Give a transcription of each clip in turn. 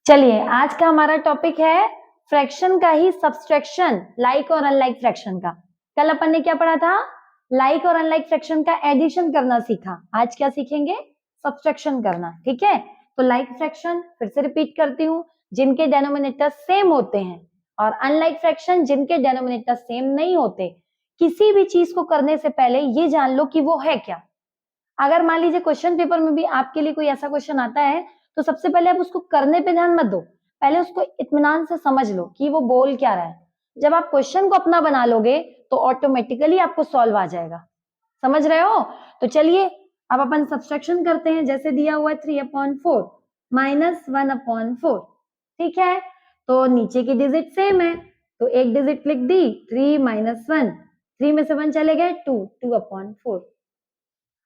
चलिए आज का हमारा टॉपिक है फ्रैक्शन का ही सब्सट्रैक्शन, लाइक और अनलाइक फ्रैक्शन का। कल अपन ने क्या पढ़ा था? लाइक और अनलाइक फ्रैक्शन का एडिशन करना सीखा। आज क्या सीखेंगे? सब्सट्रैक्शन करना। ठीक है, तो लाइक फ्रैक्शन फिर से रिपीट करती हूँ, जिनके डेनोमिनेटर सेम होते हैं, और अनलाइक फ्रैक्शन जिनके डेनोमिनेटर सेम नहीं होते। किसी भी चीज को करने से पहले ये जान लो कि वो है क्या। अगर मान लीजिए क्वेश्चन पेपर में भी आपके लिए कोई ऐसा क्वेश्चन आता है, तो सबसे पहले आप उसको करने पे ध्यान मत दो, पहले उसको इत्मीनान से समझ लो कि वो बोल क्या रहा है। जब आप क्वेश्चन को अपना बना लोगे तो ऑटोमेटिकली आपको सॉल्व आ जाएगा। समझ रहे हो? तो चलिए अब अपन सब्सट्रैक्शन करते हैं। जैसे दिया हुआ है 3/4 -1/4। ठीक है, तो नीचे की डिजिट सेम है, तो एक डिजिट लिख दी 3 - 1, 3 में से 1 चले गए 2, 2/4।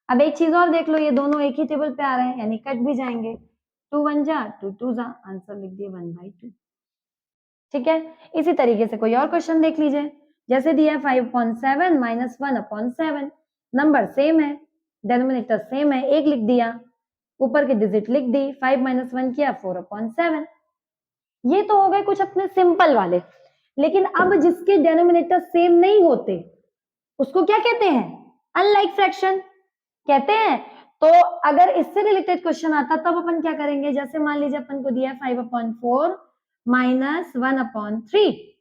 अब एक चीज और देख लो, ये दोनों एक ही टेबल पे आ रहे हैं, यानी कट भी जाएंगे। 2 1 जा 2 2 जा, आंसर लिख दिए 1/2। ठीक है, इसी तरीके से कोई और क्वेश्चन देख लीजिए। जैसे दिया है 5/7 -1/7। नंबर सेम है, डेनोमिनेटर सेम है, एक लिख दिया, ऊपर की डिजिट लिख दी, 5 - 1 किया 4/7। ये तो हो गए कुछ अपने सिंपल वाले। लेकिन अब जिसके डेनोमिनेटर सेम नहीं होते उसको क्या कहते हैं? अनलाइक फ्रैक्शन कहते हैं। तो अगर इससे रिलेटेड क्वेश्चन आता तब अपन क्या करेंगे? जैसे मान लीजिए अपन को दिया 5/4 -1/3।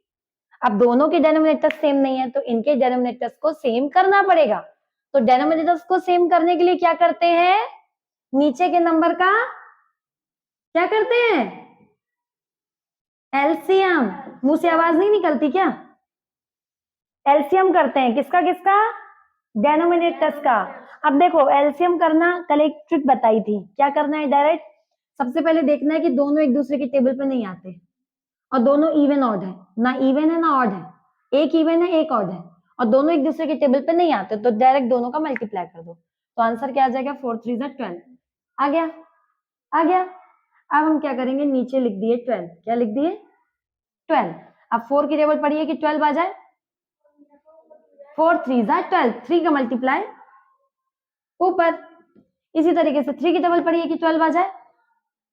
अब दोनों के डेनोमिनेटर सेम नहीं है तो इनके डेनोमिनेटर्स को सेम करना पड़ेगा। तो डेनोमिनेटर्स को सेम करने के लिए क्या करते हैं? नीचे के नंबर का क्या करते हैं? एलसीएम। मुंह से आवाज नहीं निकलती क्या? एलसीएम करते हैं। किसका किसका? डेनोमिनेटर्स का। अब देखो एलसीएम करना कल एक ट्रिक बताई थी, क्या करना है? डायरेक्ट सबसे पहले देखना है कि दोनों एक दूसरे के टेबल पे नहीं आते और दोनों इवन ऑड है, ना इवन है ना ऑड है, एक इवन है एक ऑड है, और दोनों एक दूसरे के टेबल पे नहीं आते, तो डायरेक्ट दोनों का मल्टीप्लाई कर दो, तो आंसर क्या आ जाएगा? 4 3 12। आ गया? आ गया। अब हम क्या करेंगे? नीचे लिख दिए 12। क्या लिख दिए? 12। अब 4 की टेबल पड़ी है कि 12 आ जाए? 4 3 12, 3 का मल्टीप्लाई ऊपर। इसी तरीके से 3 की टेबल पड़ी है कि 12 आ जाए?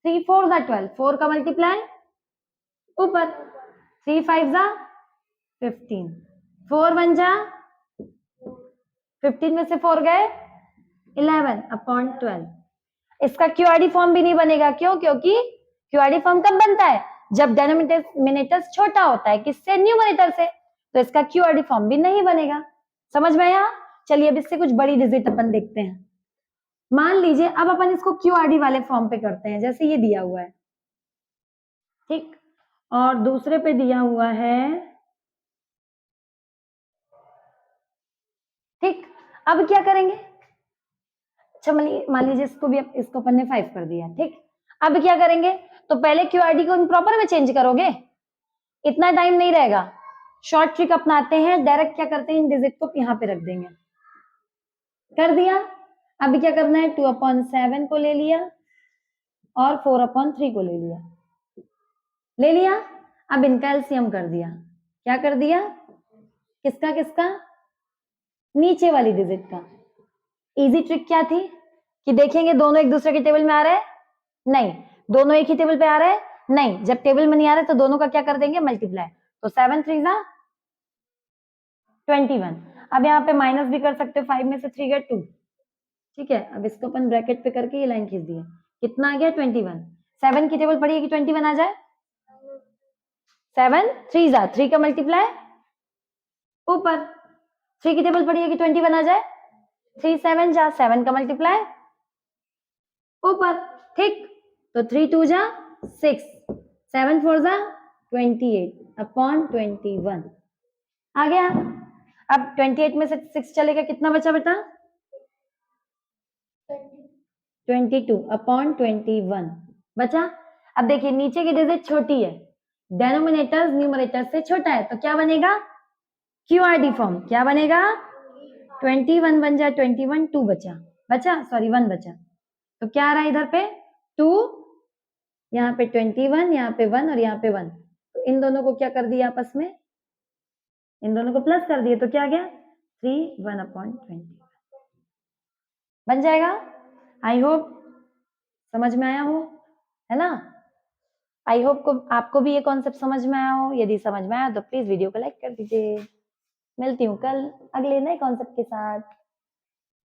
3 4 12, 4 का मल्टीप्लाई ऊपर। 3 5 15, 4 1 15 में से 4 गए 11/12। इसका क्यूआरडी फॉर्म भी नहीं बनेगा। क्यों? क्योंकि क्यूआरडी फॉर्म कब बनता है? जब डेनोमिनेटर छोटा होता है किससे? न्यूमरेटर से। तो इसका क्यूआरडी फॉर्म भी नहीं बनेगा। समझ में आया? चलिए अब इससे कुछ बड़ी डिजिट अपन देखते हैं। मान लीजिए अब अपन इसको क्यूआरडी वाले फॉर्म पे करते हैं, जैसे ये दिया हुआ है, ठीक, और दूसरे पे दिया हुआ है, ठीक। अब क्या करेंगे? अच्छा मान लीजिए इसको भी, इसको अपन ने 5 कर दिया, ठीक। अब क्या करेंगे? तो पहले क्यूआरडी को प्रॉपर में चेंज करोगे, इतना टाइम नहीं रहेगा। शॉर्ट ट्रिक अपनाते हैं, डायरेक्ट क्या करते हैं? इन डिजिट को यहाँ पे रख देंगे। कर दिया। अब क्या करना है? 2/7 को ले लिया और 4/3 को ले लिया। ले लिया। अब इनका एलसीएम कर दिया। क्या कर दिया? किसका किसका? नीचे वाली डिजिट का। इजी ट्रिक क्या थी कि देखेंगे दोनों एक दूसरे के टेबल में आ रहे हैं? नहीं। दोनों एक ही टेबल पे आ रहे हैं? नहीं। जब टेबल में नहीं आ रहे तो दोनों का क्या कर देंगे? मल्टीप्लाई। तो 7 3 21। अब यहाँ पे माइनस भी कर सकते हो, 5 में से 3 गए 2। ठीक है, अब इसको अपन ब्रैकेट पे करके ये लाइन खींच दिया। कितना आ गया? 21। 7 की टेबल पड़ी है कि 21 आ जाए? 7 3 3 का मल्टीप्लाई ऊपर। 3 की टेबल पड़ी है कि 21 आ जाए? 3 7 7 का मल्टीप्लाई ऊपर, ठीक। तो 3 2 6, 7 4 28/21 आ गया। अब 28 में से 6 चलेगा, कितना बचा बेटा? 22/21 बचा। अब देखिए नीचे की डिजिट छोटी है, डेनोमिनेटर न्यूमरेटर से छोटा है, तो क्या बनेगा? क्यूआरडी फॉर्म। क्या बनेगा? 21 बन जाए 21, 2 बचा, सॉरी 1 बचा, तो क्या आ रहा है इधर पे? 2, यहाँ पे 21, यहाँ पे 1 और यहाँ पे 1, तो इन दोनों को क्या कर दिया आपस में? इन दोनों को प्लस कर दिए, तो क्या आ गया? 3 1/20 बन जाएगा। आई होप समझ में आया हो, है ना? आई होप को आपको भी ये कॉन्सेप्ट समझ में आया हो। यदि समझ में आया तो प्लीज वीडियो को लाइक कर दीजिए। मिलती हूँ कल अगले नए कॉन्सेप्ट के साथ।